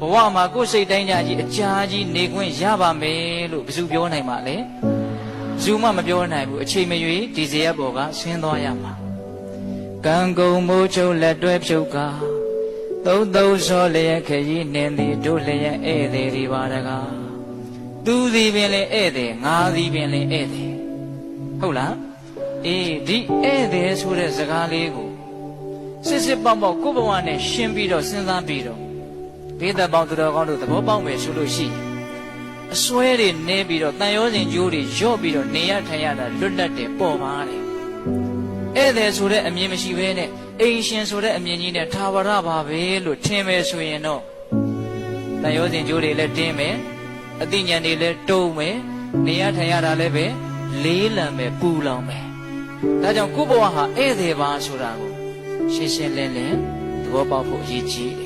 ဘဝမှာကိုယ်စိတ်တိုင်းကြကြီးအကြာကြီးနေခွင့်ရပါမယ်လို့ဘယ်သူပြောနိုင်မှာလဲဘယ်သူမှမပြောနိုင်ဘူးအချိန်မရွေးဒီဇေယျဘော်ကဆင်းသွားရမှာကံကုန်မိုးချုပ်လက်တွဲဖြုတ်ကားသုံးသုံးစောလျက်ခရီးနှင်သည်တို့လျက်ဧည့်သည်တွေပါတကားသူသည်ပင်လေဧည့်သည်ငါသည်ပင်လေဧည့်သည်ဟုတ်လားအေးဒီဧည့်သည်ဆိုတဲ့စကားလေးကိုစစ်စစ်ပေါက်ပေါက်ကိုယ့်ဘဝနဲ့ရှင်းပြီးတော့စဉ်းစားပြီးတော့ဘေးသက်ပေါင်းသူတော်ကောင်းတို့သဘောပေါက်မယ်ဆိုလို့ရှိရင်အစွဲတွေနည်းပြီးတော့တန်ရောစဉ်ကြိုးတွေရော့ပြီးတော့နေရထိုင်ရတာလွတ်လပ်တယ်ပေါ်ပါတယ်ဧည့်သည်ဆိုတဲ့အမြင်မရှိဘဲနဲ့အိမ်ရှင်ဆိုတဲ့အမြင်ကြီးနဲ့ထာဝရပါပဲလို့ထင်မယ်ဆိုရင်တော့တန်ရောစဉ်ကြိုးတွေလည်းတင်းမယ်အသိဉာဏ်တွေလည်းတုံးမယ်နေရထိုင်ရတာလည်းပဲလေးလံမယ်ပူလောင်မယ်ဒါကြောင့်ကိုယ့်ဘဝဟာဧည့်သည်ပါဆိုတာကိုရှင်းရှင်းလင်းလင်းသဘောပေါက်ဖို့အရေးကြီးတယ်